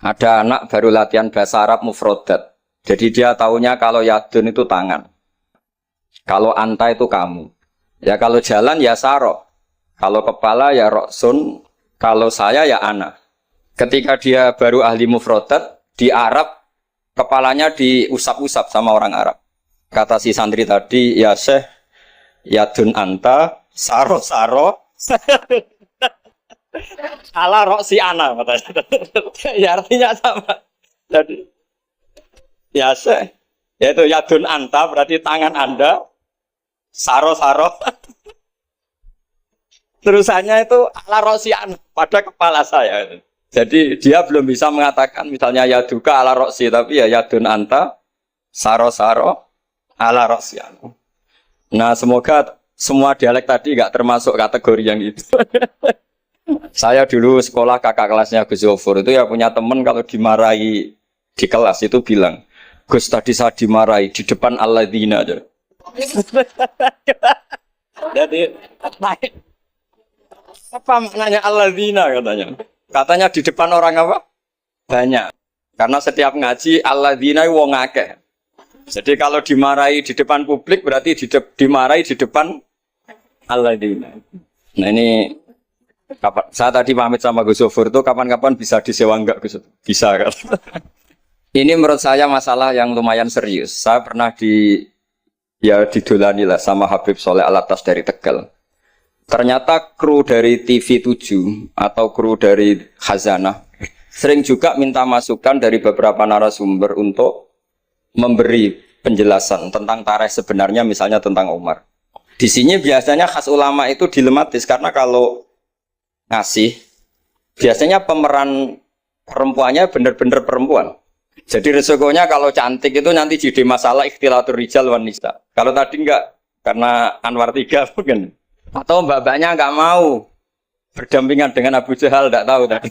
Ada anak baru latihan bahasa Arab mufrodat. Jadi dia taunya kalau yadun itu tangan. Kalau anta itu kamu. Ya kalau jalan ya saro. Kalau kepala ya roksun. Kalau saya ya ana. Ketika dia baru ahli mufrodat, di Arab kepalanya diusap-usap sama orang Arab. Kata si santri tadi, ya Syekh, yadun anta, saro-saro. Ala roksi ana katanya. Ya artinya sama. Jadi ya Syekh, yaitu yadun anta berarti tangan Anda, saro-saro. Terusannya itu ala roksi ana pada kepala saya. Jadi dia belum bisa mengatakan misalnya yaduka ala roksi, tapi ya yadun anta, saro-saro, ala roksi ana. Nah semoga semua dialek tadi nggak termasuk kategori yang itu. Saya dulu sekolah kakak kelasnya Gus Zofur itu ya punya teman kalau dimarahi di kelas itu bilang, Gus tadi saya dimarahi di depan alladzina aja. Jadi apa maknanya alladzina katanya? Katanya di depan orang apa? Banyak. Karena setiap ngaji alladzina wong akeh. Jadi kalau dimarahi di depan publik berarti dimarahi di depan alladzina. Nah ini kapan? Saya tadi pamit sama Gus Zofur itu kapan-kapan bisa disewa enggak Gus? Bisa kan? Ini menurut saya masalah yang lumayan serius. Saya pernah didolani lah sama Habib Soleh Alatas dari Tegal. Ternyata kru dari TV 7 atau kru dari Khazanah sering juga minta masukan dari beberapa narasumber untuk memberi penjelasan tentang tarikh sebenarnya misalnya tentang Umar. Di sini biasanya khas ulama itu dilematis karena kalau ngasih biasanya pemeran perempuannya benar-benar perempuan. Jadi resikonya kalau cantik itu nanti jadi masalah ikhtilatur rijal wan nisa. Kalau tadi enggak karena Anwar 3 mungkin. Atau mbak-mbaknya enggak mau berdampingan dengan Abu Jahal, enggak tahu tadi.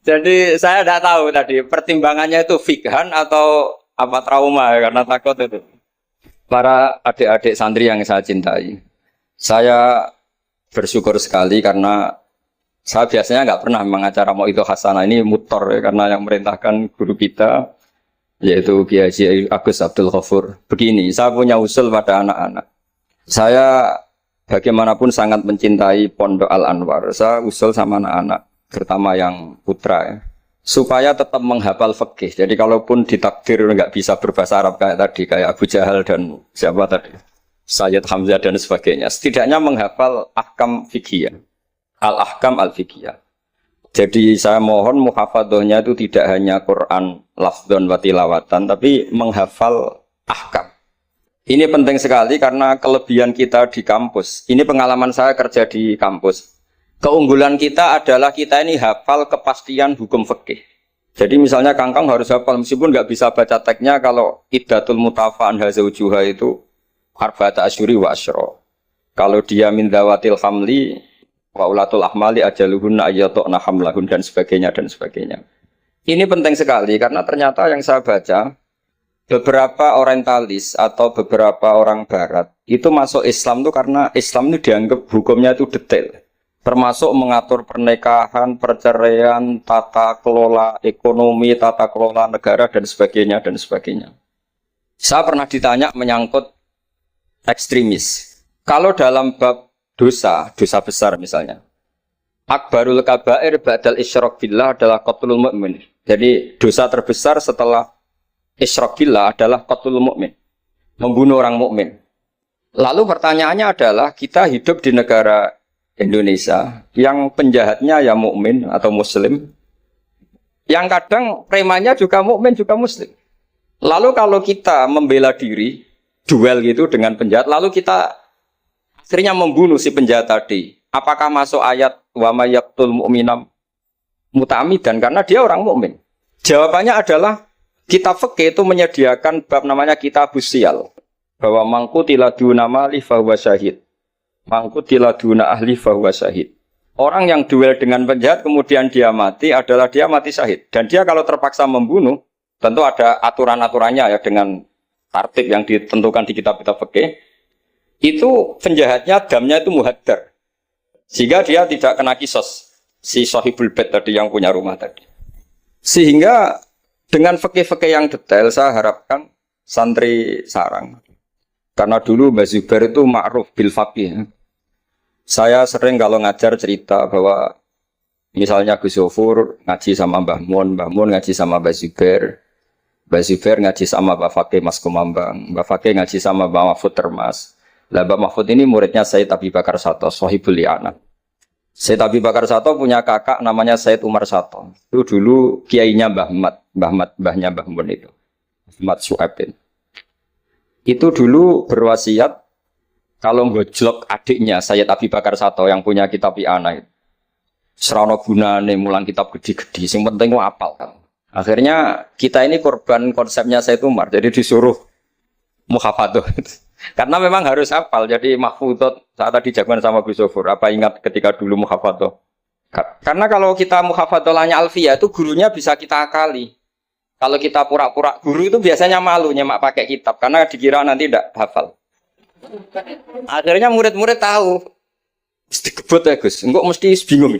Jadi saya enggak tahu tadi pertimbangannya itu fikhan atau apa trauma ya, karena takut itu. Para adik-adik santri yang saya cintai, saya bersyukur sekali karena saya biasanya nggak pernah mengacara mau itu hasanah ini mutor ya, karena yang merintahkan guru kita yaitu Kiai Haji Agus Abdul Ghafur. Begini, saya punya usul pada anak-anak. Saya bagaimanapun sangat mencintai Pondok Al Anwar. Saya usul sama anak-anak, terutama yang putra ya, supaya tetap menghafal fikih. Jadi kalaupun ditakdir nggak bisa berbahasa Arab kayak tadi, kayak Abu Jahal dan siapa tadi, Sayyid Hamzah dan sebagainya, setidaknya menghafal ahkam fikih. Al-ahkam al-fiqhiyah. Jadi saya mohon muhafadzahnya itu tidak hanya Quran lafdzon wa tilawatan, tapi menghafal ahkam. Ini penting sekali karena kelebihan kita di kampus. Ini pengalaman saya kerja di kampus. Keunggulan kita adalah kita ini hafal kepastian hukum fikih. Jadi misalnya Kangkang harus hafal meskipun nggak bisa baca teksnya kalau iddatul mutafa'an hazaujuha itu arba'ata asyuri wa asyra. Kalau dia min dzawatil hamli wa ulatul ahmali ajaluhunna ayyatuna hamlahun dan sebagainya dan sebagainya. Ini penting sekali karena ternyata yang saya baca beberapa orientalis atau beberapa orang barat itu masuk Islam itu karena Islam itu dianggap hukumnya itu detail. Termasuk mengatur pernikahan, perceraian, tata kelola ekonomi, tata kelola negara dan sebagainya dan sebagainya. Saya pernah ditanya menyangkut ekstremis. Kalau dalam bab dosa besar misalnya. Akbarul kabair ba'dal isyrak billah adalah qatlul mu'min. Jadi dosa terbesar setelah isyrak billah adalah qatlul mu'min. Membunuh orang mukmin. Lalu pertanyaannya adalah kita hidup di negara Indonesia yang penjahatnya ya mukmin atau muslim. Yang kadang premannya juga mukmin juga muslim. Lalu kalau kita membela diri, duel gitu dengan penjahat, lalu kita akhirnya membunuh si penjahat tadi. Apakah masuk ayat wa may yaqtul mu'minam muta'ammidan karena dia orang mukmin? Jawabannya adalah kitab fikih itu menyediakan bab namanya kitabus siyal. Bahwa mangqutila duna mali fahuwa syahid. Mangqutila duna ahli fahuwa syahid. Orang yang duel dengan penjahat kemudian dia mati adalah dia mati syahid. Dan dia kalau terpaksa membunuh tentu ada aturan-aturannya ya dengan tartib yang ditentukan di kitab-kitab fikih. Itu penjahatnya damnya itu muhaddar. Sehingga dia tidak kena kisos. Si sahibul bait tadi yang punya rumah tadi. Sehingga dengan fikih-fikih yang detail saya harapkan santri sarang. Karena dulu Mbah Zubair itu ma'ruf bil faqih. Saya sering kalau ngajar cerita bahwa misalnya Gus Zofur ngaji sama Mbah Mun ngaji sama Mbah Zubair ngaji sama Mbah Fakih Mas Kumambang, Mbah Fakih ngaji sama Mbah Mahfud Termas. Lah Mbah Mahfud ini muridnya Sayyid Abi Bakar Sato, Sohibul Li'anah. Sayyid Abi Bakar Sato punya kakak namanya Sayyid Umar Sato. Itu dulu kiainya mbahnya Mbah Mun itu. Ahmad Su'aib. Itu dulu berwasiat kalau ngojlok adiknya Sayyid Abi Bakar Sato yang punya kitab I'anah itu. Serana gunane mulang kitab gede-gede, sing penting ku apal kan. Akhirnya kita ini korban konsepnya Sayyid Umar, jadi disuruh muhafadzah. Karena memang harus hafal, jadi mahfudot saat tadi jagoan sama Gus Zofur. Apa ingat ketika dulu muhafadzah? Karena kalau kita muhafadzahnya alfiyah itu gurunya bisa kita akali. Kalau kita pura-pura guru itu biasanya malu nyemak pakai kitab karena dikira nanti tidak hafal. Akhirnya murid-murid tahu. Mesti kebut ya Gus, enggak mesti bingung.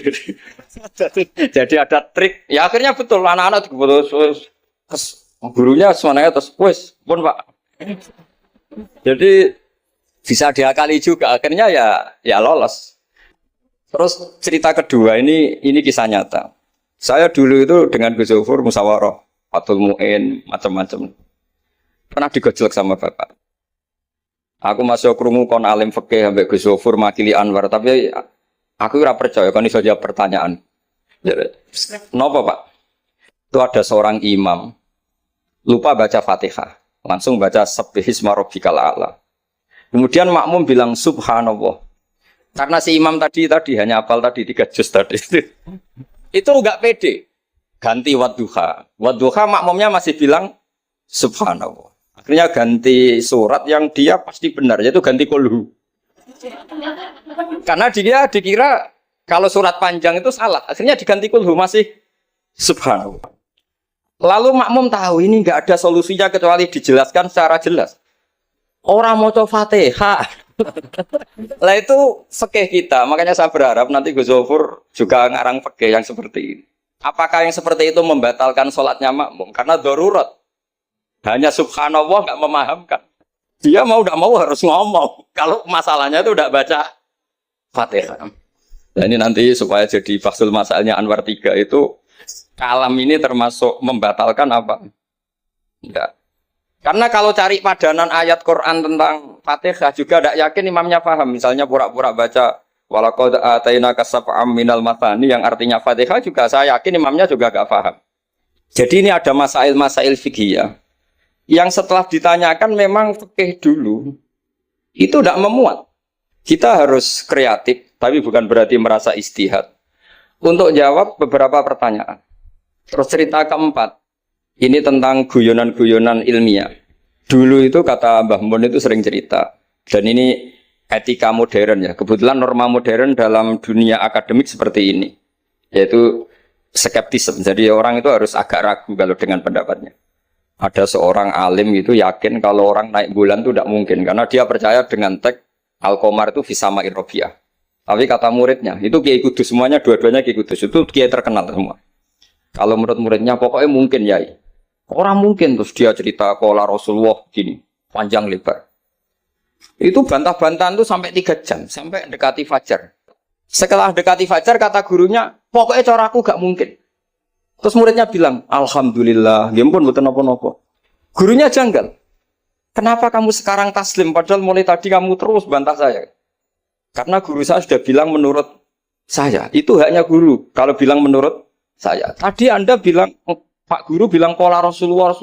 Jadi ada trik. Ya akhirnya betul anak-anak dikebut terus gurunya semuanya terus wes pun Pak. Jadi bisa diakali juga akhirnya ya lolos. Terus cerita kedua ini kisah nyata. Saya dulu itu dengan Gus Zofur musyawarah Fatul Mu'in, macam-macam. Pernah digojlok sama bapak. Aku masuk krungu kon alim fikih ambek Gus Zofur makili Anwar, tapi aku ora percaya kon iso jawab pertanyaan. Napa, Pak? Itu ada seorang imam lupa baca Fatihah, langsung baca Sabbihisma rabbikal a'la. Kemudian makmum bilang subhanallah. Karena si imam tadi hanya hafal tadi 3 juz tadi. Itu enggak pede. Ganti wadduha. Wadduha makmumnya masih bilang subhanallah. Akhirnya ganti surat yang dia pasti benar, yaitu ganti kulhu. Karena dia dikira kalau surat panjang itu salah. Akhirnya diganti kulhu masih subhanallah. Lalu makmum tahu ini enggak ada solusinya kecuali dijelaskan secara jelas. Orang mau coba Fatihah. Lah itu fikih kita. Makanya saya berharap nanti Gus Zofur juga ngarang fikih yang seperti ini. Apakah yang seperti itu membatalkan sholatnya makmum? Karena darurat. Hanya subhanallah nggak memahamkan. Dia mau tidak mau harus ngomong. Kalau masalahnya itu udah baca Fatihah. Nah ini nanti supaya jadi fasul masalahnya Anwar 3 itu kalam ini termasuk membatalkan apa? Enggak. Karena kalau cari padanan ayat Quran tentang Fatihah juga tidak yakin imamnya paham. Misalnya pura-pura baca walaqad atainaka sab'am minal mathani yang artinya Fatihah juga saya yakin imamnya juga gak paham. Jadi ini ada masail-masail fiqhiyah yang setelah ditanyakan memang fikih dulu itu tidak memuat. Kita harus kreatif tapi bukan berarti merasa istihad untuk jawab beberapa pertanyaan. Terus cerita keempat ini tentang guyonan-guyonan ilmiah. Dulu itu kata Mbah Mun itu sering cerita dan ini etika modern ya, kebetulan norma modern dalam dunia akademik seperti ini, yaitu skeptisme. Jadi orang itu harus agak ragu kalau dengan pendapatnya. Ada seorang alim itu yakin kalau orang naik bulan itu tidak mungkin, karena dia percaya dengan teks Al-Qamar itu fisama irrobiah. Tapi kata muridnya, itu Kiai Kudus, semuanya dua-duanya Kiai Kudus, itu Kiai terkenal semua. Kalau menurut muridnya pokoknya mungkin ya. Orang mungkin terus dia cerita kola Rasulullah gini, panjang lebar. Itu bantah-bantahan tuh sampai 3 jam, sampai dekati fajar. Setelah dekati fajar kata gurunya, pokoknya cara aku gak mungkin. Terus muridnya bilang, alhamdulillah, dia pun betul nopo-nopo. Gurunya janggal. Kenapa kamu sekarang taslim, padahal mulai tadi kamu terus bantah saya? Karena guru saya sudah bilang menurut saya. Itu haknya guru, kalau bilang menurut saya. Tadi Anda bilang, Pak Guru bilang pola Rasulullah.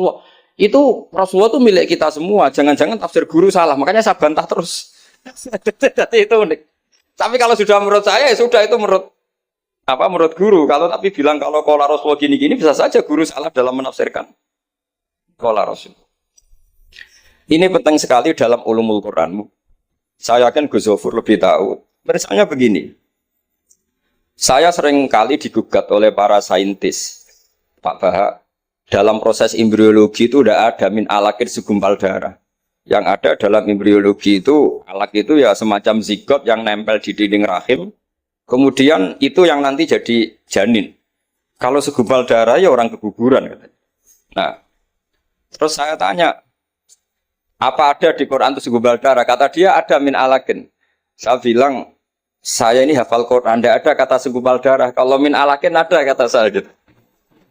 Itu Rasulullah itu milik kita semua. Jangan-jangan tafsir guru salah. Makanya saya bantah terus. Jadi itu unik. Tapi kalau sudah menurut saya, ya sudah itu menurut guru. Kalau tapi bilang kalau pola Rasulullah gini-gini, bisa saja guru salah dalam menafsirkan pola Rasul. Ini penting sekali dalam ulumul Quran. Saya yakin Gus Zofur lebih tahu. Misalnya begini. Saya sering kali digugat oleh para saintis. Pak Bahak, dalam proses embriologi itu tidak ada min alakir segumpal darah. Yang ada dalam embriologi itu, alak itu ya semacam zigot yang nempel di dinding rahim. Kemudian itu yang nanti jadi janin. Kalau segumpal darah ya orang keguguran katanya. Nah, terus saya tanya, apa ada di Quran itu segumpal darah? Kata dia ada min alakin. Saya bilang, saya ini hafal Quran, tidak ada kata segumpal darah. Kalau min alakin ada kata saya gitu.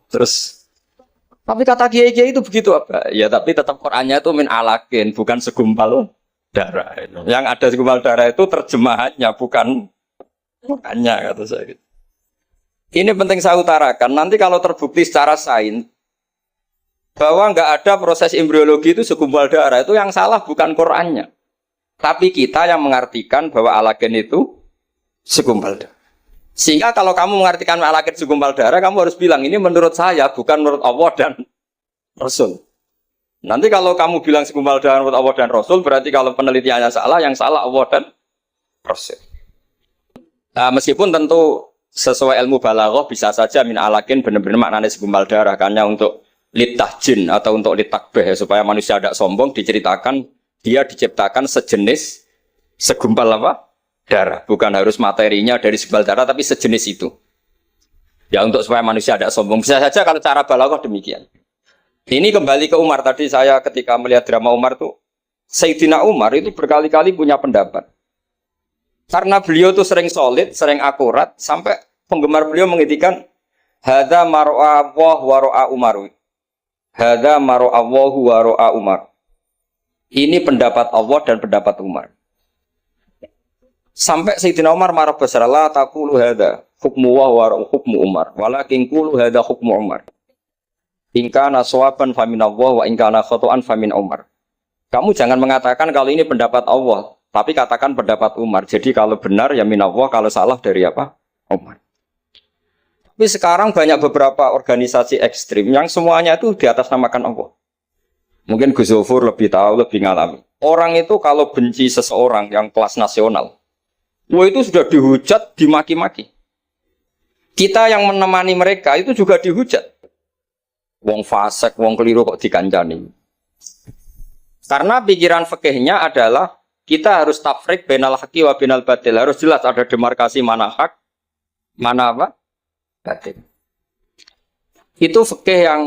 Terus, tapi kata kiai-kiai itu begitu apa? Ya tapi tetap Qurannya itu min alakin, bukan segumpal darah. Yang ada segumpal darah itu terjemahannya, bukan Qurannya kata saya gitu. Ini penting saya utarakan. Nanti kalau terbukti secara sains bahwa nggak ada proses embriologi itu segumpal darah, itu yang salah bukan Qurannya, tapi kita yang mengartikan bahwa alagen itu segumpal darah. Sehingga kalau kamu mengartikan alagen segumpal darah, kamu harus bilang ini menurut saya, bukan menurut Allah dan Rasul. Nanti kalau kamu bilang segumpal darah menurut Allah dan Rasul, berarti kalau penelitiannya salah, yang salah Allah dan Rasul. Nah, meskipun tentu sesuai ilmu balaghah bisa saja min alakin benar-benar maknanya segumpal darah, karena untuk litahjin atau untuk litakbeh supaya manusia tidak sombong, diceritakan dia diciptakan sejenis segumpal apa? Darah, bukan harus materinya dari segumpal darah tapi sejenis itu. Ya untuk supaya manusia tidak sombong. Bisa saja kalau cara balaghah demikian. Ini kembali ke Umar tadi, saya ketika melihat drama Umar tuh, Sayyidina Umar itu berkali-kali punya pendapat. Karena beliau tuh sering solid, sering akurat, sampai penggemar beliau mengintikan hadza mar'a Allah wa ra'a Umar. Hadza mar'a Allah wa ra'a Umar. Ini pendapat Allah dan pendapat Umar. Sampai Sayyidina Umar marah besar, la taqulu hadza hukmu wa ra'a hukmu Umar, walakin qulu hadza hukmu Umar. In kana shawaban fa min Allah wa in kana khata'an fa min Umar. Kamu jangan mengatakan kalau ini pendapat Allah, tapi katakan pendapat Umar. Jadi kalau benar ya min Allah, kalau salah dari apa? Umar. Tapi sekarang banyak beberapa organisasi ekstrim yang semuanya itu di atas namakan Allah. Mungkin Gus Zofur lebih tahu, lebih ngalami. Orang itu kalau benci seseorang yang kelas nasional, wah itu sudah dihujat, dimaki-maki. Kita yang menemani mereka itu juga dihujat. Wong fasik, wong keliru kok dikancani. Karena pikiran fikihnya adalah kita harus tafrik bainal haqqi wa bainal batil. Harus jelas ada demarkasi mana hak, mana apa? Batil. Itu fikih yang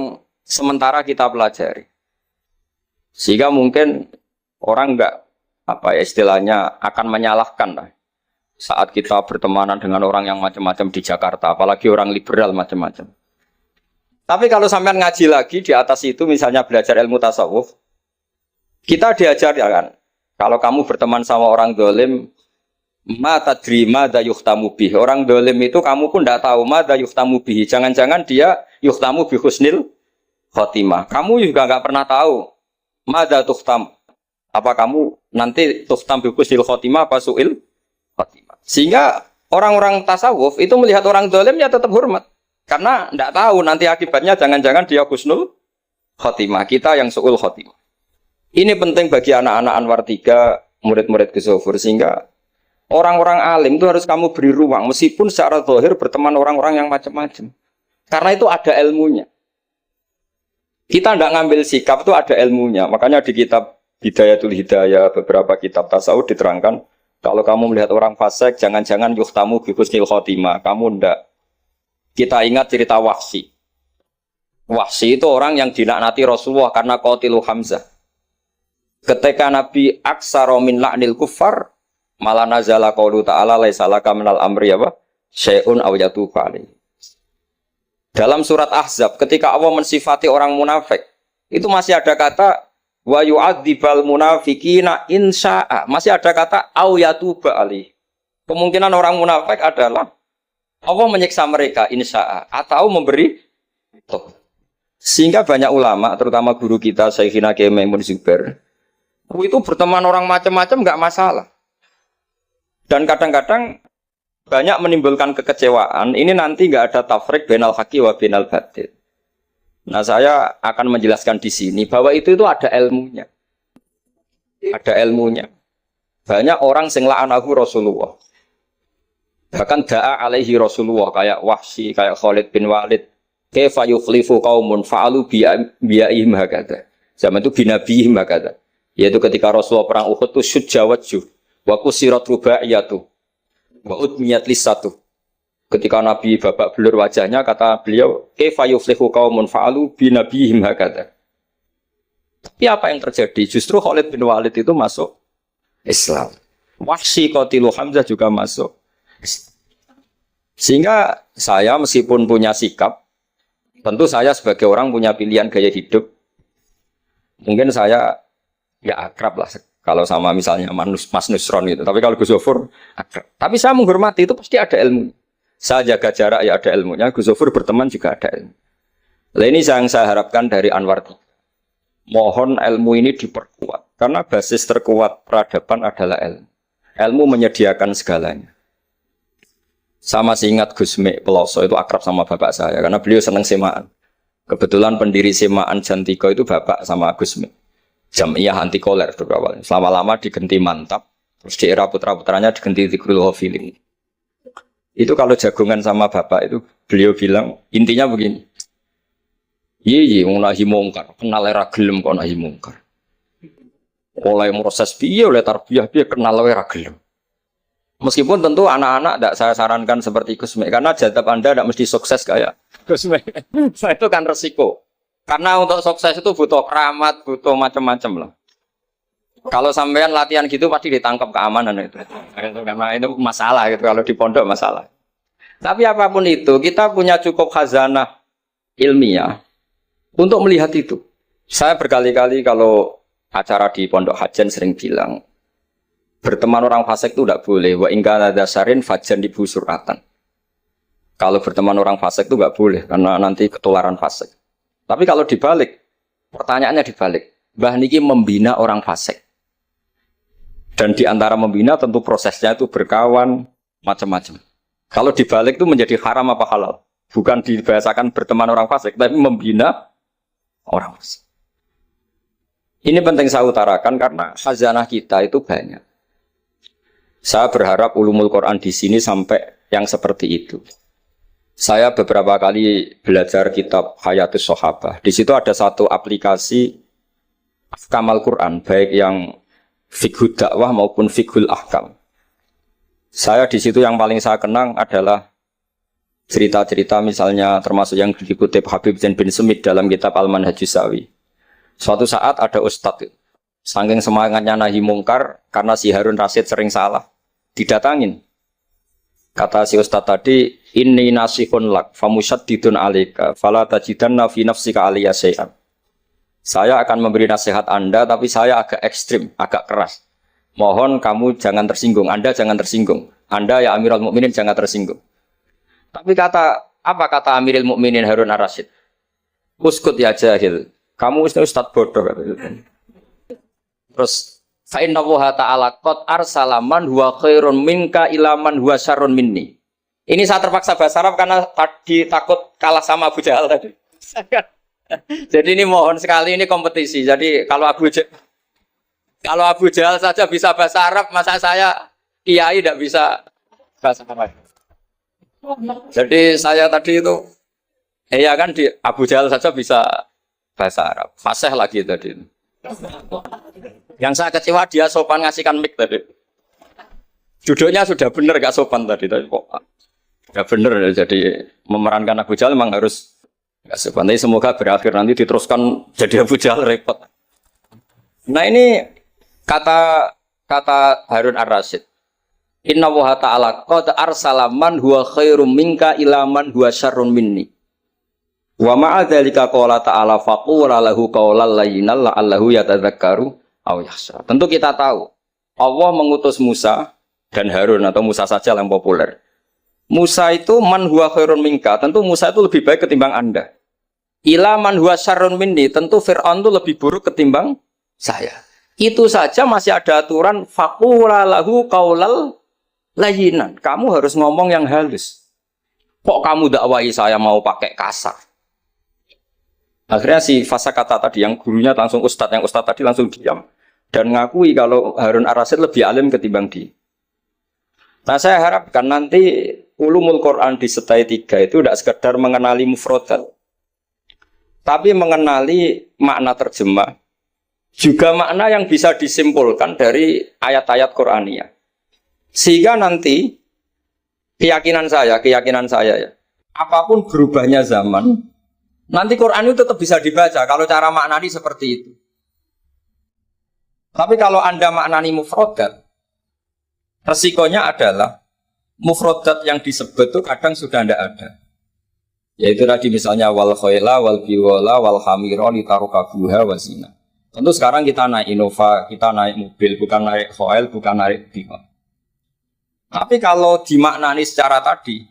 sementara kita pelajari. Sehingga mungkin orang enggak apa ya istilahnya akan menyalahkan lah saat kita bertemanan dengan orang yang macam-macam di Jakarta, apalagi orang liberal macam-macam. Tapi kalau sampean ngaji lagi di atas itu, misalnya belajar ilmu tasawuf, kita diajarkan kalau kamu berteman sama orang dolim, ma tadri madza yuhtamu bih. Orang dolim itu kamu pun tidak tahu madza yuhtamu bih. Jangan-jangan dia yuhtamu bi husnil khotimah. Kamu juga nggak pernah tahu madza tuhtam. Apa kamu nanti tuhtam bi husnil khotimah apa suil khotimah. Sehingga orang-orang tasawuf itu melihat orang dolim ya tetap hormat. Karena tidak tahu nanti akibatnya jangan-jangan dia husnul khotimah. Kita yang suul khotimah. Ini penting bagi anak-anak Anwar 3, murid-murid Gus Zofur, sehingga orang-orang alim itu harus kamu beri ruang, meskipun secara zahir berteman orang-orang yang macam-macam. Karena itu ada ilmunya. Kita tidak ngambil sikap itu ada ilmunya. Makanya di kitab Hidayatul Hidayah, beberapa kitab tasawuf diterangkan, kalau kamu melihat orang fasik, jangan-jangan yuhtamu bi husnil khotimah. Kamu tidak. Kita ingat cerita Wahsy. Wahsy itu orang yang dilaknati Rasulullah karena qatilu Hamzah. Ketika Nabi aksara min la'nil kuffar, malah nazala qaulu ta'ala laisa laka minal amri apa? Syai'un aw yatuba alaihi. Dalam surat Ahzab ketika Allah mensifati orang munafik, itu masih ada kata wa yu'adzibal munafiqina insya'a. Masih ada kata aw yatuba alaihi. Kemungkinan orang munafik adalah Allah menyiksa mereka insya'a atau memberi tobat. Sehingga banyak ulama, terutama guru kita Syekhina Kiai Maimun Zubair, itu berteman orang macam-macam nggak masalah. Dan kadang-kadang banyak menimbulkan kekecewaan. Ini nanti nggak ada tafrik bainal haqqi wa bainal batil. Nah, saya akan menjelaskan di sini bahwa itu ada ilmunya. Ada ilmunya. Banyak orang sing la'anahu Rasulullah. Bahkan da'a alaihi Rasulullah kayak Wahsy, kayak Khalid bin Walid. Kaifa yukhlifu qaumun fa'alu bi'ihim hakadha. Zaman itu binabihim hakadha. Yaitu ketika Rasulullah perang Uhud itu syujja wajjuh wa kusirat rubaiyatu wa udmiyat lisatu Ketika Nabi babak belur wajahnya, kata beliau, kaifa yuflihu qaumun fa'alu bi nabihim hakadha. Tapi apa yang terjadi? Justru Khalid bin Walid itu masuk Islam. Wahsy qatilu Hamzah juga masuk. Sehingga saya meskipun punya sikap, tentu saya sebagai orang punya pilihan gaya hidup. Mungkin saya ya akrab lah kalau sama misalnya Mas Nusron gitu. Tapi kalau Gus Zofur akrab. Tapi saya menghormati, itu pasti ada ilmu. Saya jaga jarak ya ada ilmunya. Gus Zofur berteman juga ada ilmu. Nah, ini yang saya harapkan dari Anwar. Mohon ilmu ini diperkuat. Karena basis terkuat peradaban adalah ilmu. Ilmu menyediakan segalanya. Saya masih ingat Gus Mek Peloso itu akrab sama bapak saya. Karena beliau senang semaan. Kebetulan pendiri semaan Jantiko itu bapak sama Gus Mek. Jamiyah anti koler itu awalnya. Selama-lama diganti Mantap. Terus di era putra-putranya diganti Zikrul Ghafilin. Itu kalau jagungan sama bapak itu beliau bilang intinya begini. Iya, mau nahi mungkar, kenal era gelem kok nahi mungkar. Oleh proses piye oleh tarbiyah piye kenal era gelem. Meskipun tentu anak-anak tidak saya sarankan seperti Gus Mek karena jadab Anda tidak mesti sukses kayak Gus Mek. Itu kan resiko. Karena untuk sukses itu butuh keramat, butuh macam-macam lah. Kalau sampean latihan gitu pasti ditangkap keamanan itu. Karena itu masalah gitu kalau di pondok masalah. Tapi apapun itu, kita punya cukup khazanah ilmiah untuk melihat itu. Saya berkali-kali kalau acara di Pondok Hajan sering bilang, berteman orang fasik itu tidak boleh. Wa ingka nadasarin fajan dibu suratan. Kalau berteman orang fasik itu nggak boleh karena nanti ketularan fasik. Tapi kalau dibalik, pertanyaannya dibalik. Mbah niki membina orang fasik. Dan di antara membina tentu prosesnya itu berkawan macam-macam. Kalau dibalik itu menjadi haram apa halal? Bukan dibahasakan berteman orang fasik, tapi membina orang fasik. Ini penting saya utarakan karena khazanah kita itu banyak. Saya berharap ulumul Quran di sini sampai yang seperti itu. Saya beberapa kali belajar kitab Hayatus Sahabah. Di situ ada satu aplikasi Kamal Quran, baik yang fiqhud dakwah maupun fiqhul ahkam. Saya di situ yang paling saya kenang adalah cerita-cerita misalnya termasuk yang dikutip Habib Zain bin Sumit dalam kitab Al-Manhajus Sawi. Suatu saat ada ustadz, saking semangatnya nahi mungkar karena si Harun Rasid sering salah, didatangin. Kata si ustadz tadi, inni nasihun lak famusyaddidun alika fala tajidanna fi nafsika aliyya syai'an. Saya akan memberi nasihat Anda, tapi saya agak ekstrim, agak keras. Mohon kamu jangan tersinggung, Anda jangan tersinggung. Anda ya Amirul Mukminin jangan tersinggung. Tapi apa kata Amirul Mukminin Harun Ar-Rasyid? Uskut ya jahil, kamu ustadz bodoh. Terus, fa inna Allaha ta'ala qad arsala man huwa khairun minka ila man huwa syarrun minni. Ini saya terpaksa bahasa Arab karena tadi takut kalah sama Abu Jahal tadi. Jadi ini mohon sekali ini kompetisi. Jadi kalau Abu Jahal saja bisa bahasa Arab, masa saya kiai tidak bisa bahasa Arab. Jadi saya tadi itu, ya kan di Abu Jahal saja bisa bahasa Arab. Fasih lagi tadi. Yang saya kecewa dia sopan ngasihkan mic tadi. Duduknya sudah benar gak sopan tadi kok. Gak benar jadi memerankan Abu Jahal memang harus. Tapi semoga berakhir nanti diteruskan jadi Abu Jahal repot. Nah ini kata Harun Ar-Rasyid. Inna Allaha ta'ala qad arsala man huwa khairum minka ila man huwa syarrun minni. Wa ma'a dzalika qala ta'ala faqula lahu qawlan layyinan la'allahu yatadzakkaru aw yakhsha. Tentu kita tahu Allah mengutus Musa dan Harun atau Musa saja yang populer. Musa itu man huwa khairun minka, tentu Musa itu lebih baik ketimbang Anda. Ila man huwa syarrun minni, tentu Fir'aun itu lebih buruk ketimbang saya. Itu saja masih ada aturan faqula lahu qaulal layyinan. Kamu harus ngomong yang halus. Kok kamu dakwai saya mau pakai kasar? Akhirnya si Fasakata tadi yang gurunya langsung ustadz, yang ustadz tadi langsung diam dan ngakui kalau Harun Ar-Rasyid lebih alim ketimbang dia. Nah saya harapkan nanti ulumul Quran di setai 3 itu tidak sekedar mengenali mufrodat, tapi mengenali makna terjemah, juga makna yang bisa disimpulkan dari ayat-ayat Qur'aniyah. Sehingga nanti keyakinan saya ya. Apapun berubahnya zaman, nanti Quran itu tetap bisa dibaca kalau cara maknani seperti itu. Tapi kalau Anda maknani mufrodat, resikonya adalah mufrodat yang disebut itu kadang sudah tidak ada. Yaitu tadi misalnya wal khayla wal biwala wal hamira litarukabuha wasina. Tentu sekarang kita naik Innova, kita naik mobil, bukan naik khayl, bukan naik biwala. Tapi kalau dimaknani secara tadi,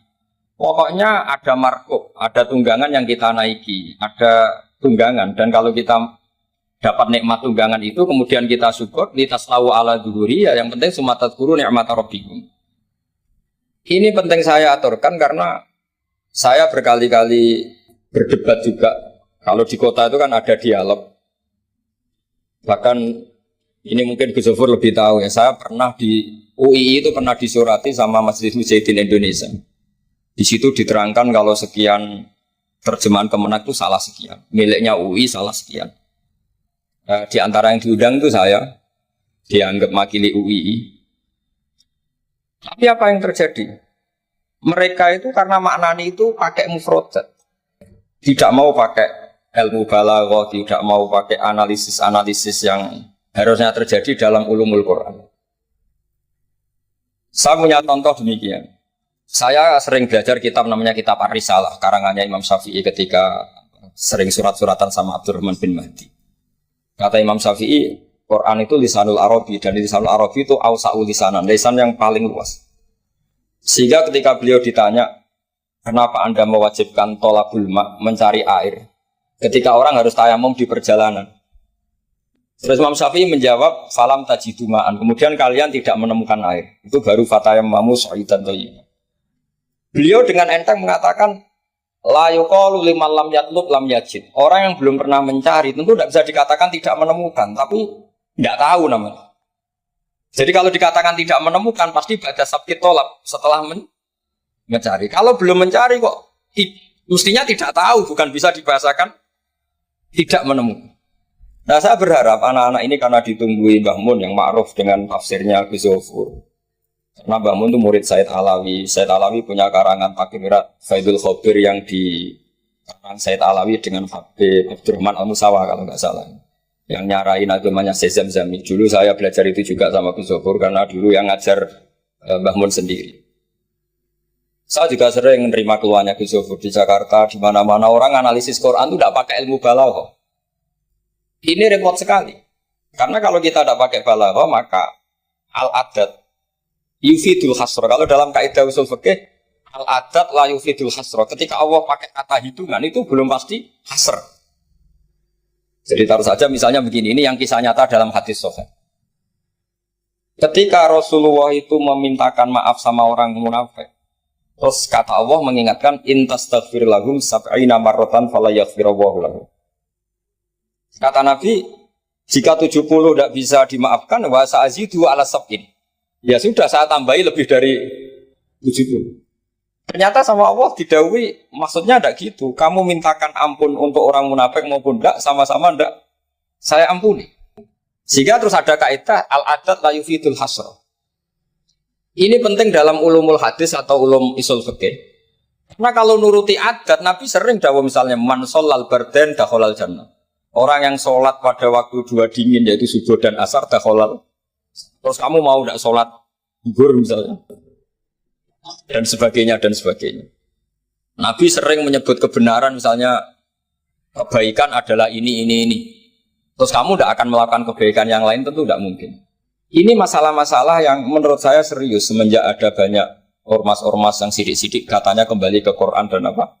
pokoknya ada markup, ada tunggangan yang kita naiki, ada tunggangan. Dan kalau kita dapat nikmat tunggangan itu, kemudian kita syukur, litaslawu ala dhuhuri, ya yang penting sumatat guru nikmat rabbikum. Ini penting saya aturkan karena saya berkali-kali berdebat juga. Kalau di kota itu kan ada dialog. Bahkan ini mungkin Gus Zofur lebih tahu ya. Saya pernah di UII itu pernah disurati sama Majelis Mujahidin Indonesia. Di situ diterangkan kalau sekian terjemahan Kemenak itu salah sekian. Miliknya UI salah sekian. Di antara yang diundang itu saya dianggap makili UII. Tapi apa yang terjadi? Mereka itu karena maknani itu pakai mufrodat, tidak mau pakai ilmu balaghah, tidak mau pakai analisis-analisis yang harusnya terjadi dalam ulumul Quran. Saya punya contoh demikian. Saya sering belajar kitab namanya kitab Ar-Risalah, karangannya Imam Syafi'i ketika sering surat-suratan sama Abdurrahman bin Mahdi. Kata Imam Syafi'i, Quran itu lisanul Arabi, dan lisanul Arabi itu awsa'ul lisanan, lisan yang paling luas. Sehingga ketika beliau ditanya, kenapa Anda mewajibkan tolabul ma, mencari air, ketika orang harus tayamum di perjalanan? Terus Imam Syafi'i menjawab, falam tajidumaan, kemudian kalian tidak menemukan air. Itu baru fatayammamu sa'idan thayyiban. Beliau dengan enteng mengatakan, la yuqalu liman lam yatlub lam yajid. Orang yang belum pernah mencari tentu tidak bisa dikatakan tidak menemukan, tapi tidak tahu namanya. Jadi kalau dikatakan tidak menemukan, pasti pada sabkit tolak setelah mencari. Kalau belum mencari kok mestinya tidak tahu, bukan bisa dibahasakan tidak menemukan. Nah, saya berharap anak-anak ini karena ditunggui Mbah Mun yang ma'ruf dengan tafsirnya Gus Zofur. Karena Mbah Mun itu murid Said Alawi. Said Alawi punya karangan Takirat Faidul Khobir yang di karang Said Alawi dengan Habib Abdurrahman Al-Musawa kalau nggak salah. Yang nyarain agamanya Syekh Zamzami. Dulu saya belajar itu juga sama Gus Zofur karena dulu yang ngajar Mbah Mun sendiri. Saya juga sering menerima keluhannya Gus Zofur di Jakarta, di mana-mana orang analisis Quran itu tidak pakai ilmu balaghah. Ini repot sekali. Karena kalau kita tidak pakai balaghah, maka al-adat yufidul hasra. Kalau dalam kaidah usul fikih, al-adat la yufidul hasra. Ketika Allah pakai kata hitungan itu belum pasti hasr. Jadi taruh saja misalnya begini, ini yang kisah nyata dalam hadis sahih. Ketika Rasulullah itu memintakan maaf sama orang munafik, terus kata Allah mengingatkan intastaghfir lahum sab'ina marratan fala yaghfirullahu lahum. Kata Nabi, jika 70 tidak bisa dimaafkan, wa sa'azidu ala sab'in. Ya sudah, saya tambahi lebih dari 70. Ternyata sama Allah didhawuhi, maksudnya tidak gitu. Kamu mintakan ampun untuk orang munafik maupun tidak, sama-sama tidak saya ampuni. Sehingga terus ada kaidah al-adat la yufidul hasr. Ini penting dalam ulumul hadis atau ulum usul fikih. Karena kalau nuruti adat, Nabi sering dawuh misalnya man sholal bardan dakhalal jannah. Orang yang sholat pada waktu dua dingin yaitu subuh dan asar dakhalal. Terus kamu mau tidak sholat zuhur misalnya, dan sebagainya dan sebagainya. Nabi sering menyebut kebenaran, misalnya kebaikan adalah ini. Terus kamu tidak akan melakukan kebaikan yang lain, tentu tidak mungkin. Ini masalah-masalah yang menurut saya serius semenjak ada banyak ormas-ormas yang sidik-sidik katanya kembali ke Quran dan apa?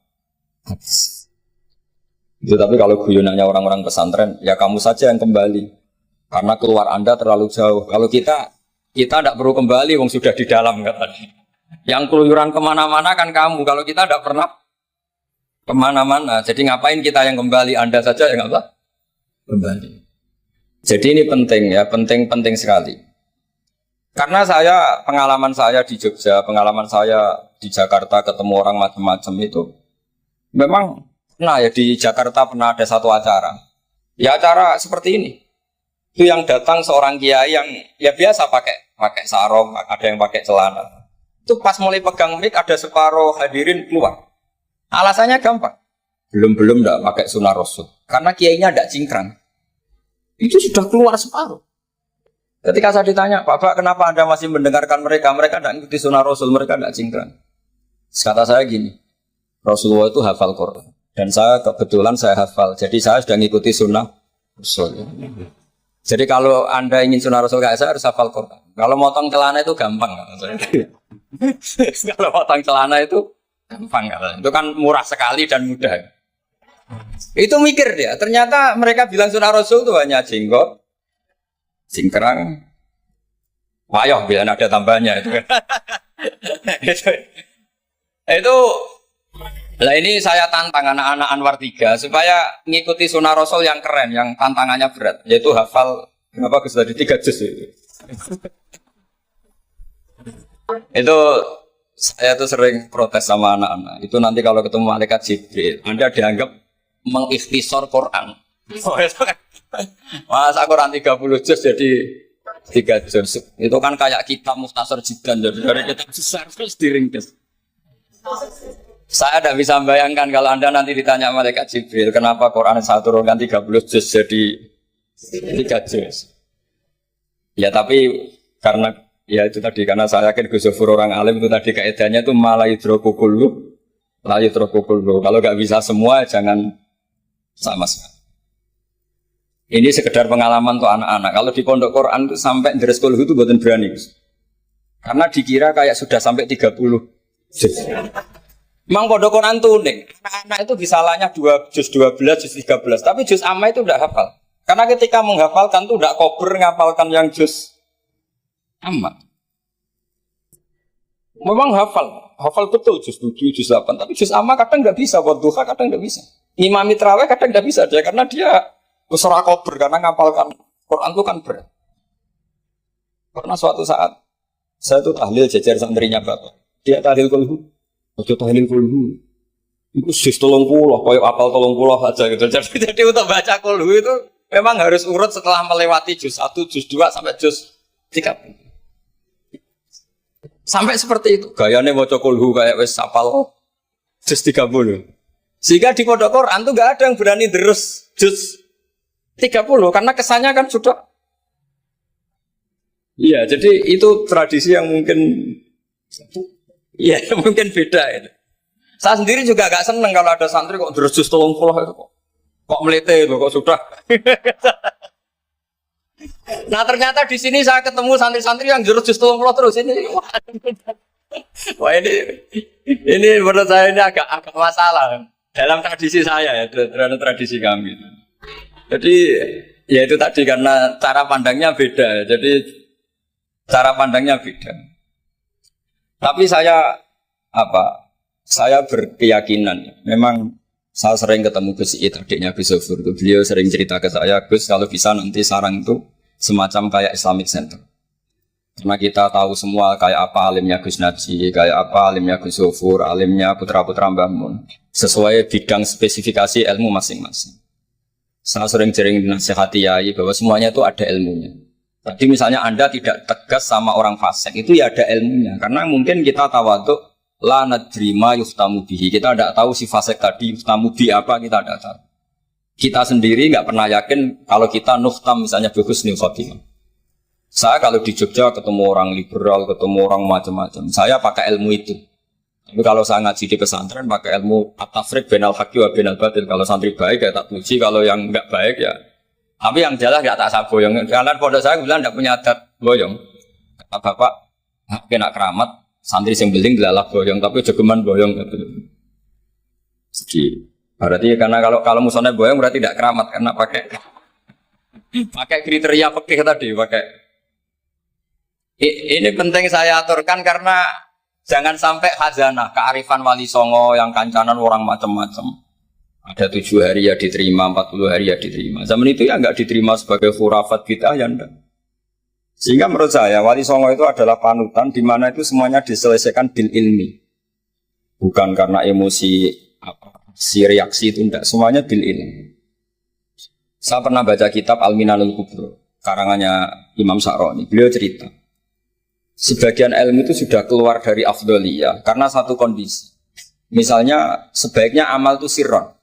Hadis. Itu tapi kalau guyonannya orang-orang pesantren, ya kamu saja yang kembali. Karena keluar Anda terlalu jauh. Kalau kita tidak perlu kembali, wong sudah di dalam katanya. Yang keluyuran kemana-mana kan kamu. Kalau kita tidak pernah kemana-mana, jadi ngapain kita yang kembali? Anda saja yang apa? Kembali. Jadi ini penting ya, penting sekali. Karena pengalaman saya di Jogja, pengalaman saya di Jakarta ketemu orang macam-macam itu, memang pernah ya di Jakarta pernah ada satu acara. Ya acara seperti ini. Itu yang datang seorang kiai yang ya biasa pakai sarung, ada yang pakai celana. Itu pas mulai pegang mic ada separuh hadirin keluar. Alasannya gampang. Belum enggak pakai sunnah Rasul. Karena kiainya enggak cingkrang. Itu sudah keluar separuh. Ketika saya ditanya, Pak, kenapa Anda masih mendengarkan mereka? Mereka enggak ngikuti sunnah Rasul, mereka enggak cingkrang. Kata saya gini, Rasulullah itu hafal Quran. Dan saya kebetulan saya hafal. Jadi saya sudah ngikuti sunnah Rasul. Jadi kalau Anda ingin sunnah Rasul kayak saya harus hafal Quran. Kalau motong celana itu gampang. Kalau motong celana itu gampang. Itu kan murah sekali dan mudah. Itu mikir dia. Ternyata mereka bilang sunnah Rasul itu hanya jenggot, cingkrang, wayoh bila ada tambahnya itu. Itu lah ini saya tantang anak-anak Anwar 3 supaya ngikuti sunnah Rasul yang keren, yang tantangannya berat, yaitu hafal berapa Gus tadi 3 juz itu. Itu saya tuh sering protes sama anak-anak. Itu nanti kalau ketemu malaikat Jibril, Anda dianggap mengikhtisar Quran. Masa Quran 30 juz jadi 3 juz. Itu kan kayak kitab Mukhtasar Jiddan, jadi dari kitab besar terus diringkas. Saya tidak bisa membayangkan kalau Anda nanti ditanya malaikat Jibril, kenapa Quran saya turunkan 30 juz jadi 3 juz. Ya tapi karena ya itu tadi, karena saya yakin Gus Zofur orang alim itu tadi kaidahnya itu malayidrokukulu, layidrokukulu. Kalau nggak bisa semua jangan sama sekali. Ini sekedar pengalaman untuk anak-anak. Kalau di pondok Quran itu sampai deres kulhu itu buatan berani. Karena dikira kayak sudah sampai 30 juz. Memang pondok Quran tuh unik. Anak-anak itu bisalahnya 2 juz 12, juz 13. Tapi juz amma itu udah hafal. Karena ketika menghafalkan tuh udah kober ngapalkan yang juz amma. Memang hafal betul juz 7, juz 8. Tapi juz amma kadang nggak bisa, buat duha kadang nggak bisa. Imam Mitraweh kadang nggak bisa dia karena dia usra kober karena ngapalkan Quran itu kan berat. Karena suatu saat saya tuh tahlil jajar santrinya bapak. Dia tahlil kulhu. Ojo tahlil kulhu. Itu juz 30, koyo apal 30 aja gitu. Jadi untuk baca kulhu itu memang harus urut setelah melewati juz 1, juz 2 sampai juz 3. Sampai seperti itu. Gayane maca kulhu kayak wis apal juz 30. Sehingga di pondok Quran tuh enggak ada yang berani terus juz 30 karena kesannya kan sudah. Iya, jadi itu tradisi yang mungkin iya, mungkin beda itu. Saya sendiri juga gak seneng kalau ada santri kok terus juz 30 itu kok melete itu kok sudah. Nah ternyata di sini saya ketemu santri-santri yang jurus juz 30 terus ini. Wah ini menurut saya ini agak masalah dalam tradisi saya ya, dalam tradisi kami. Jadi ya itu tadi karena cara pandangnya beda. Jadi cara pandangnya beda. Tapi saya berkeyakinan memang saya sering ketemu Gus Iit, adiknya Gus Zofur. Beliau sering cerita ke saya, Gus kalau bisa nanti sarang itu semacam kayak Islamic Center. Karena kita tahu semua kayak apa alimnya Gus Naji, kayak apa alimnya Gus Zofur, alimnya putra-putra Mbah Mun. Sesuai bidang spesifikasi ilmu masing-masing. Saya sering nasihati yai bahwa semuanya itu ada ilmunya. Tadi misalnya Anda tidak tegas sama orang fasik, itu ya ada ilmunya. Karena mungkin kita tawaduk la nadrima yuftamu bihi. Kita tidak tahu si fasik tadi yuftamu bi apa, kita tidak tahu. Kita sendiri nggak pernah yakin kalau kita nuftam misalnya bagus nih khotimah. Saya kalau di Jogja ketemu orang liberal, ketemu orang macam-macam, saya pakai ilmu itu. Tapi kalau saya ngaji di pesantren pakai ilmu at-tafriq bainal haqqi wa bainal batil. Kalau santri baik ya tak puji, kalau yang nggak baik ya. Tapi yang jelas nggak tak saboyong. Karena pondok saya bilang nggak punya adat boyong. Kata bapak, kena keramat, santri yang beling dilalah boyong, tapi jogeman boyong. Jadi berarti karena kalau musuhnya boyong berarti tidak keramat karena pakai kriteria fikih tadi pakai. Ini penting saya aturkan karena jangan sampai khazanah kearifan wali songo yang kancanan orang macam-macam. Ada 7 hari ya diterima, 40 hari ya diterima. Zaman itu ya nggak diterima sebagai khurafat bid'ah ya enggak. Sehingga menurut saya wali songo itu adalah panutan di mana itu semuanya diselesaikan bil ilmi. Bukan karena emosi si reaksi itu enggak, semuanya bil ilmi. Saya pernah baca kitab Al-Minanul Kubro karangannya Imam Sa'roni. Beliau cerita sebagian ilmu itu sudah keluar dari afdholiyah karena satu kondisi. Misalnya sebaiknya amal itu sirron.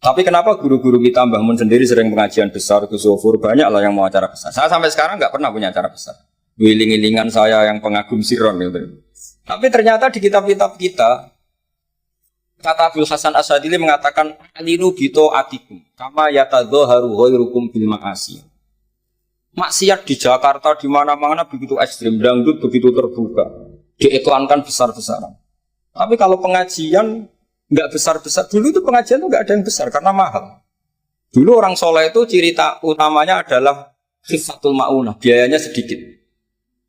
Tapi kenapa guru-guru kita Mbah Mun sendiri sering pengajian besar, Gus Zofur, banyak lah yang mau acara besar. Saya sampai sekarang nggak pernah punya acara besar. Wiling-wilingan saya yang pengagum sirron gitu. Tapi ternyata di kitab-kitab kita, kata Abdul Hasan Asyadili mengatakan alinu bito atikum kama yatadzaharu ghairukum bil ma'asi. Maksiat di Jakarta di mana-mana begitu ekstrim, dangdut begitu terbuka, diiklankan besar-besaran. Tapi kalau pengajian nggak besar-besar, dulu itu pengajian itu nggak ada yang besar karena mahal. Dulu orang soleh itu ciri utamanya adalah khifatul ma'unah, biayanya sedikit.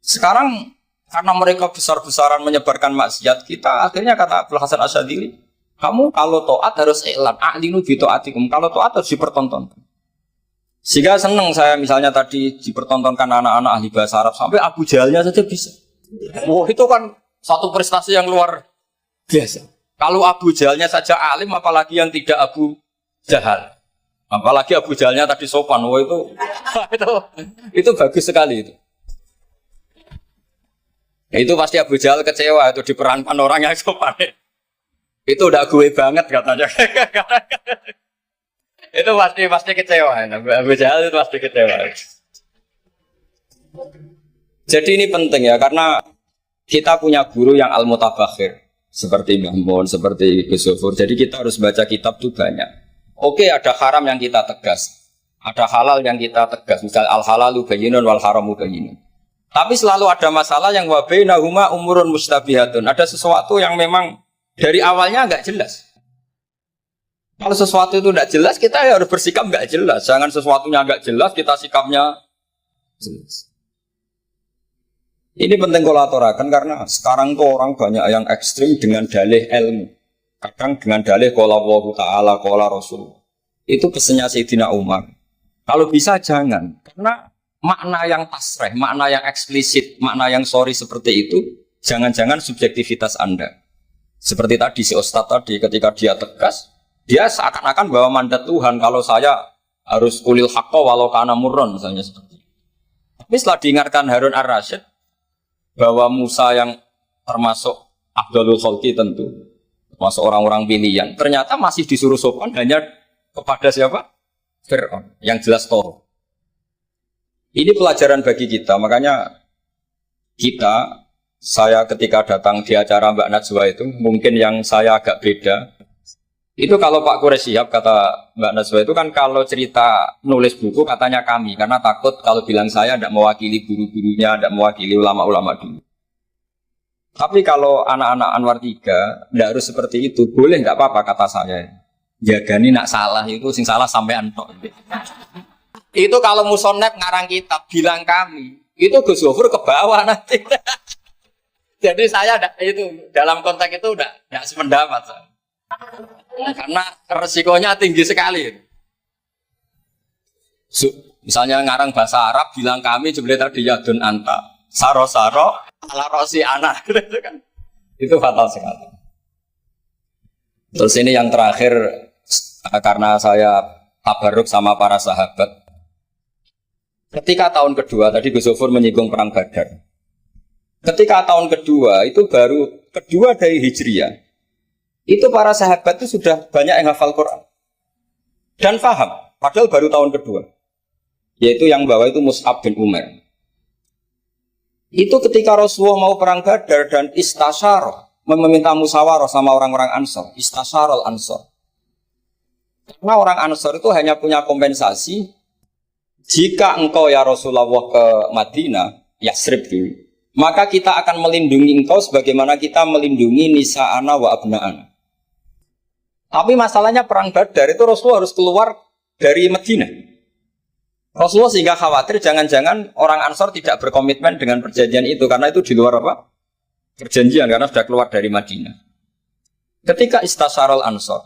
Sekarang karena mereka besar-besaran menyebarkan maksiat, kita akhirnya kata Abdul Hasan Asyadili, kamu kalau taat harus iklan, a'linu bi ta'atikum, kalau taat harus dipertontonkan. Sehingga senang saya misalnya tadi dipertontonkan anak-anak ahli bahasa Arab, sampai Abu Jahalnya saja bisa. Wah, itu kan satu prestasi yang luar biasa. Kalau Abu Jahalnya saja alim, apalagi yang tidak Abu Jahal. Apalagi Abu Jahalnya tadi sopan, wah itu bagus sekali itu. Itu pasti Abu Jahal kecewa itu diperankan orang yang sopan. Itu udah gue banget katanya. Itu pasti kecewa. Abu Jahal itu pasti kecewa. Jadi ini penting ya, karena kita punya guru yang al-mutabakhir. Seperti Mbah Mun, seperti Gus Zofur. Jadi kita harus baca kitab itu banyak. Oke, ada haram yang kita tegas, ada halal yang kita tegas. Misal al-halalu bayyinun wal haramu bayyinun. Tapi selalu ada masalah yang wa bainahuma umurun mustabihatun. Ada sesuatu yang memang dari awalnya enggak jelas. Kalau sesuatu itu enggak jelas, kita harus bersikap enggak jelas. Jangan sesuatunya enggak jelas, kita sikapnya jelas. Ini penting kolaborakan karena sekarang tuh orang banyak yang ekstrim dengan dalih ilmu. Kadang dengan dalih qala Allah Ta'ala, qala Rasul. Itu pesannya Sayyidina Umar. Kalau bisa jangan. Karena makna yang tasreh, makna yang eksplisit, makna yang sorry seperti itu, jangan-jangan subjektivitas Anda. Seperti tadi si Ustadz tadi, ketika dia tegas, dia seakan-akan bahwa mandat Tuhan, kalau saya harus kulil haqqa walau kana murron, misalnya seperti itu. Tapi setelah diingatkan Harun ar-Rasyid, bahwa Musa yang termasuk Abdul Khalqi tentu, termasuk orang-orang pilihan, ternyata masih disuruh sopan hanya kepada siapa? Fir'aun, yang jelas Toro. Ini pelajaran bagi kita, makanya saya ketika datang di acara Mbak Najwa itu, mungkin yang saya agak beda, itu kalau Pak Quraish Shihab, kata Mbak Najwa itu kan kalau cerita nulis buku katanya kami, karena takut kalau bilang saya tidak mewakili guru-gurunya, tidak mewakili ulama-ulama dulu. Tapi kalau anak-anak Anwar 3 tidak harus seperti itu, boleh nggak apa-apa kata saya. Jagani nak salah itu, sing salah sampai antok. Itu kalau musonep ngarang kitab bilang kami, itu Gus Zofur ke bawah nanti. Jadi saya itu dalam konteks itu tidak sependapat. Karena resikonya tinggi sekali. Misalnya ngarang bahasa Arab bilang kami jumlah tadi yadun anta saro-saro ala rosi anak gitu kan. Itu fatal sekali. Terus ini yang terakhir, karena saya tabarruk sama para sahabat. Ketika tahun kedua, tadi Gus Zofur menyinggung perang Badar. Ketika tahun kedua, itu baru kedua dari Hijriah. Itu para sahabat itu sudah banyak yang hafal Quran. Dan paham, padahal baru tahun kedua. Yaitu yang bawa itu Mus'ab bin Umair. Itu ketika Rasulullah mau perang Badar dan istasyarah, meminta musyawarah sama orang-orang Ansor, istasyarah Ansor. Karena orang Ansor itu hanya punya kompensasi, jika engkau ya Rasulullah ke Madinah, Yasrib dulu, maka kita akan melindungi engkau sebagaimana kita melindungi nisa'ana wa abna'ana. Tapi masalahnya perang Badar itu Rasulullah harus keluar dari Madinah. Rasulullah sehingga khawatir jangan-jangan orang Ansor tidak berkomitmen dengan perjanjian itu, karena itu di luar apa? Perjanjian, karena sudah keluar dari Madinah. Ketika istasyarul Ansor,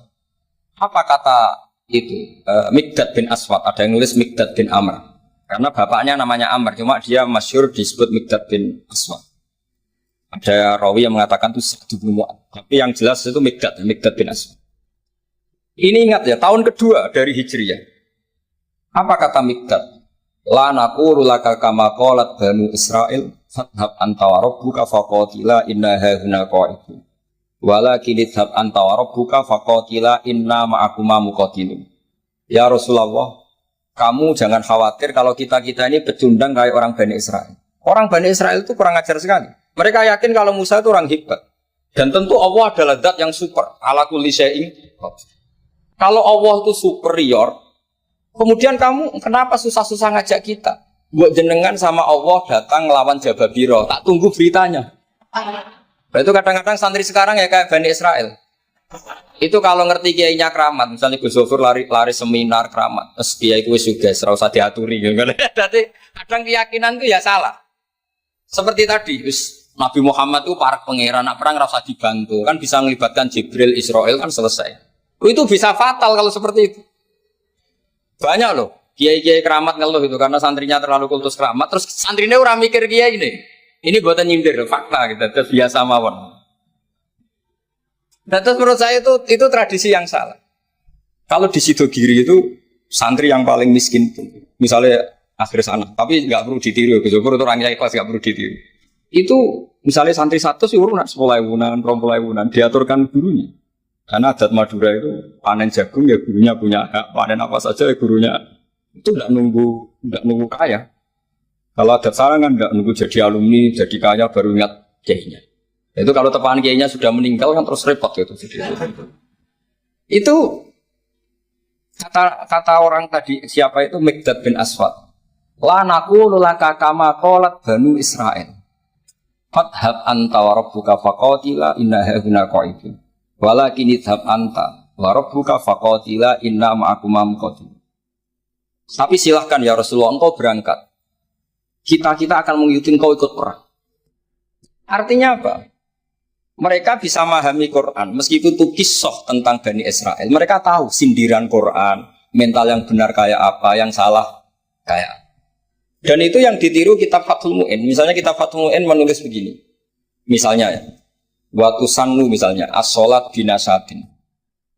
apa kata itu? Mikdad bin Aswad, ada yang nulis Mikdad bin Amr. Karena bapaknya namanya Amr, cuma dia masyhur disebut Mikdad bin Aswad. Ada rawi yang mengatakan itu Sa'd bin Mu'adz, tapi yang jelas itu Mikdad bin Aswad. Ini ingat ya, tahun kedua dari Hijriah. Apa kata Mikdad? La naqulu laka kama qalat Banu Israil Fadhab anta wa rabbuka faqatila inna hahuna qa'idun. Walakin idhab anta wa rabbuka faqatila inna ma'akuma muqatilun. Ya Rasulullah, kamu jangan khawatir kalau kita-kita ini pecundang kayak orang Bani Israel. Orang Bani Israel itu kurang ajar sekali. Mereka yakin kalau Musa itu orang hebat. Dan tentu Allah adalah zat yang super. Ala kulli syai'in. Kalau Allah itu superior, kemudian kamu kenapa susah-susah ngajak kita? Buat jenengan sama Allah datang ngelawan Jababiro, tak tunggu beritanya. Nah, itu kadang-kadang santri sekarang ya kayak Bani Israel. Itu kalau ngerti kiainya keramat, misalnya Gus Zofur lari seminar keramat, terus kiai kuwi sugih ora usah diaturi gitu. Jadi kadang keyakinan itu ya salah. Seperti tadi, Nabi Muhammad itu para pangeran, nak perang ora usah dibantu, kan bisa melibatkan Jibril, Israel kan selesai. Itu bisa fatal kalau seperti itu. Banyak loh kiai-kiai keramat ngeluh itu karena santrinya terlalu kultus keramat, terus santrinya orang mikir kiai ini. Ini buatan nyindir fakta gitu, terus biasa mawon. Dan terus menurut saya itu tradisi yang salah. Kalau di Sidogiri itu santri yang paling miskin, misalnya akhir sana, tapi nggak perlu ditiru. Kecuali itu orangnya ikhlas nggak perlu ditiru. Itu misalnya santri 100 urun 10.000-an, 20.000-an diaturkan gurunya. Karena adat Madura itu panen jagung ya gurunya punya hak, panen apa saja ya gurunya. Itu tidak nunggu kaya. Kalau adat sana kan tidak nunggu jadi alumni, jadi kaya baru ingat kiainya. Itu kalau tepahan kiainya sudah meninggal kan terus repot gitu. Itu kata orang tadi siapa itu Mikdad bin Aswad. La naqulu laka kama qalat Banu Israil. Fadhab anta wa rabbuka faqatila inna hahuna qa'idun. Walakin idhab anta wa rabbuka faqatila inna ma'akuma muqatilun. Tapi silahkan ya Rasulullah, engkau berangkat. Kita akan mengikuti engkau ikut perang. Artinya apa? Mereka bisa memahami Quran meskipun itu kisah tentang Bani Israel. Mereka tahu sindiran Quran, mental yang benar kayak apa, yang salah kayak apa. Dan itu yang ditiru kitab Fathul Mu'in. Misalnya kitab Fathul Mu'in menulis begini. Misalnya ya, waktu sannu misalnya as-sholat binasatin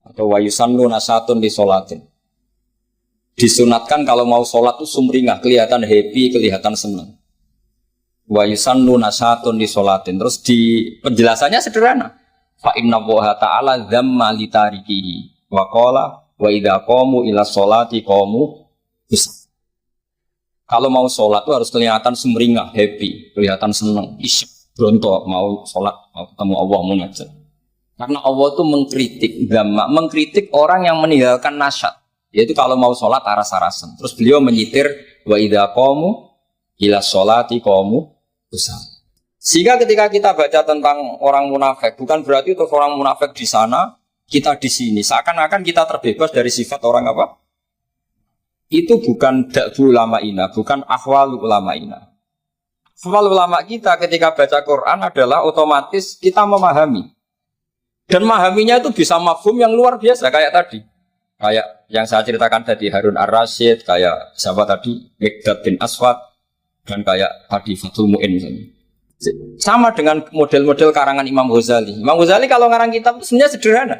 atau wayusannu nasatun di sholatin. Disunatkan kalau mau sholat itu sumringah, kelihatan happy, kelihatan senang. Wayusannu nasatun di sholatin. Terus di penjelasannya sederhana. Fa inna Allaha ta'ala dzamma li tarikihi wa qala wa idza qamu ila sholati qamu bis. Kalau mau sholat itu harus kelihatan sumringah, happy, kelihatan senang, isyuk, berontok, mau sholat, mau ketemu Allah, mau ngajak. Karena Allah itu mengkritik orang yang meninggalkan nasyad. Yaitu kalau mau sholat aras-arasan. Terus beliau menyitir wa idza qamu ila sholati qamu kusal. Sehingga ketika kita baca tentang orang munafik, bukan berarti untuk orang munafik di sana, kita di sini. Seakan-akan kita terbebas dari sifat orang apa? Itu bukan da'bu ulama'ina, bukan ahwal ulama'ina. Ahwal ulama kita ketika baca Quran adalah otomatis kita memahami. Dan memahaminya itu bisa mafhum yang luar biasa, kayak tadi. Kayak yang saya ceritakan tadi, Harun Ar-Rasyid, kayak siapa tadi, Mikdad bin Aswad, dan kayak tadi Fathul Mu'in misalnya. Sama dengan model-model karangan Imam Ghazali. Imam Ghazali kalau ngarang kitab itu sebenarnya sederhana.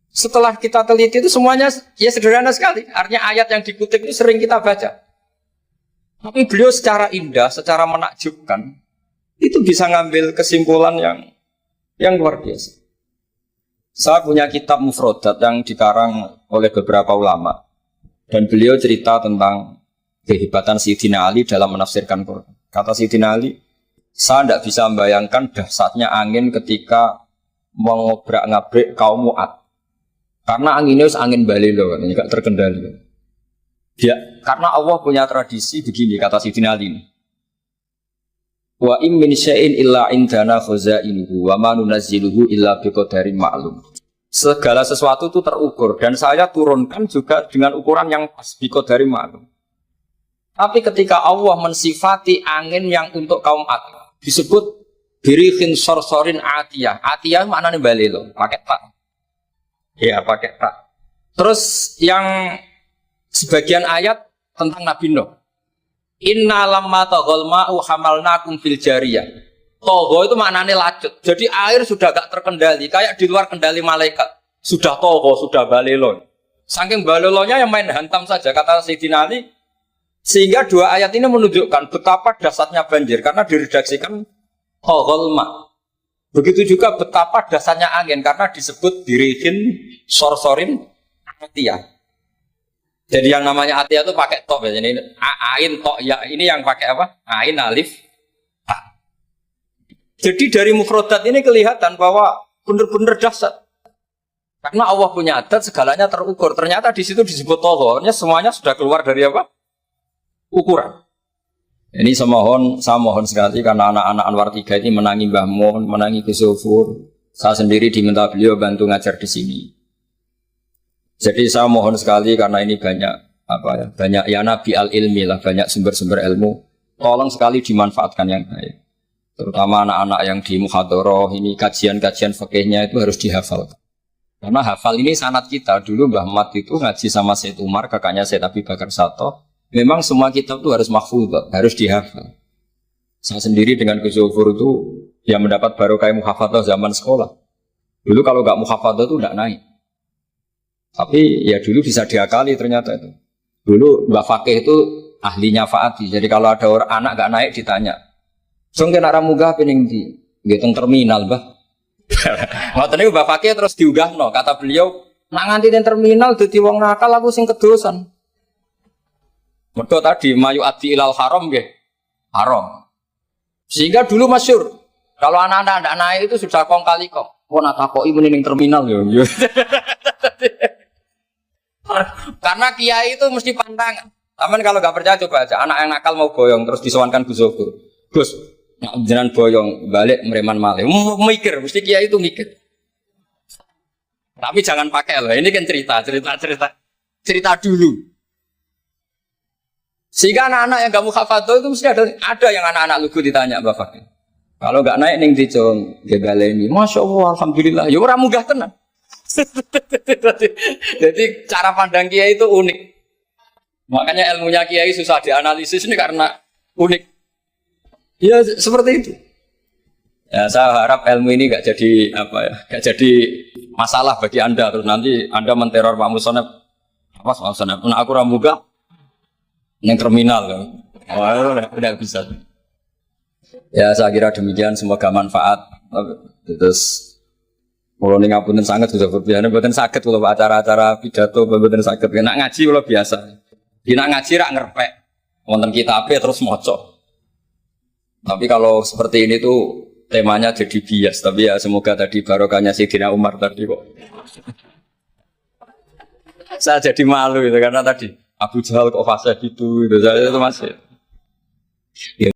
Setelah kita teliti itu semuanya ya sederhana sekali. Artinya ayat yang dikutip itu sering kita baca. Tapi beliau secara indah, secara menakjubkan, itu bisa ngambil kesimpulan yang luar biasa. Saya punya kitab Mufrodat yang dikarang oleh beberapa ulama. Dan beliau cerita tentang kehebatan Sayyidina Ali dalam menafsirkan Quran. Kata Sayyidina Ali, saya tidak bisa membayangkan dahsyatnya angin ketika mengobrak-ngabrik kaum Mu'ad. Karena anginnya angin balelo, tidak terkendali. Ya, karena Allah punya tradisi begini, kata Sayyidina Ali. Wa im min syai'in illa indana khazainuhu wa ma nunazziluhu illa biqadarin ma'lum. Segala sesuatu itu terukur dan saya turunkan juga dengan ukuran yang pas, biqadarin ma'lum. Tapi ketika Allah mensifati angin yang untuk kaum Ad disebut birihin sorsorin atiyah. Atiyah maknanya balelo, pakai tak. Ya, pakai tak. Terus yang sebagian ayat tentang Nabi Nuh. Inna lamma taghal ma'u hamalnakum fil jariyah. Togho itu maknanya lacut. Jadi air sudah gak terkendali, kayak di luar kendali malaikat. Sudah togho, sudah balelo. Saking balelonya yang main hantam saja. Kata Sayyidina Ali, Sehingga dua ayat ini menunjukkan betapa dahsyatnya banjir karena diredaksikan togolma. Begitu juga betapa dasarnya angin karena disebut dirihin sorsorin atia. Jadi yang namanya atia itu pakai tok ya. Ini ain tok ya. Ini yang pakai apa? Ain alif ta. Jadi dari mufrodat ini kelihatan bahwa benar-benar dahsyat. Karena Allah punya adat segalanya terukur. Ternyata di situ disebut tohornya semuanya sudah keluar dari apa? Ukuran. Ini saya mohon sekali karena anak-anak Anwar 3 ini menangi Mbah Mun, menangi Gus Zufur. Saya sendiri diminta beliau bantu ngajar di sini. Jadi saya mohon sekali karena ini banyak banyak ya nabi al-ilmi lah, banyak sumber-sumber ilmu. Tolong sekali dimanfaatkan yang baik. Terutama anak-anak yang di muhadharah ini kajian-kajian fikihnya itu harus dihafal. Karena hafal ini sanad kita. Dulu Mbah Mat itu ngaji sama Said Umar, kakaknya Said Abi Bakar Sato. Memang semua kitab itu harus mahfudz, harus dihafal. Saya sendiri dengan Gus Zufur itu yang mendapat barokah muhafadzah zaman sekolah. Dulu kalau nggak muhafadzah itu nggak naik. Tapi ya dulu bisa diakali ternyata itu. Dulu Mbak Fakih itu ahlinya Faati. Jadi kalau ada orang anak nggak naik ditanya. Sungkin arah munggah pening di ngitung terminal, Mbah. Waktu itu Mbak Fakih terus diunggahno. Kata beliau, nak nganti den terminal dadi wong nakal aku sing kedosan. Mergo tadi mayu adi ilal haram nggih. Haram. Sehingga dulu masyhur kalau anak-anak ndak naik itu sudah kong kali kong. Wong nak takoki muni ning terminal yo. Karena kiai itu mesti pantangan. Taman kalau nggak percaya coba aja. Anak yang nakal mau boyong terus disowankan Gus Zufur. Gus, nak jenengan boyong balik mereman malih. Mikir, mesti kiai itu mikir. Tapi jangan pakai loh. Ini kan cerita dulu. Sehingga anak-anak yang gak mukhafadzah itu mesti ada yang anak-anak lugu ditanya Mbak Fakih. Kalau nggak naik ning dicong gebaleni. Masya Allah, alhamdulillah. Ya orang munggah tenan. Jadi cara pandang kiai itu unik. Makanya ilmunya kiai susah dianalisis ini karena unik. Ya seperti itu. Ya saya harap ilmu ini nggak jadi nggak jadi masalah bagi anda. Terus nanti anda menteror Pak Musonep. Apa Pak Musonep? Nah, aku ramuga yang terminal kan. Oh, udah bisa. Ya saya kira demikian. Semoga manfaat. Terus kalau ini ngapunten sangat sudah berbiasa, buatan sakit kalau acara-acara pidato, buatan sakit. Nak ngaji kalau biasa, nak ngaji rak ngerpek, wonten kitabnya terus mocok. Tapi kalau seperti ini tuh temanya jadi bias. Tapi ya semoga tadi barokahnya Sayyidina Umar tadi kok. Saya jadi malu itu karena tadi Abu Jahal kok fase gitu, saya itu masih. Ya.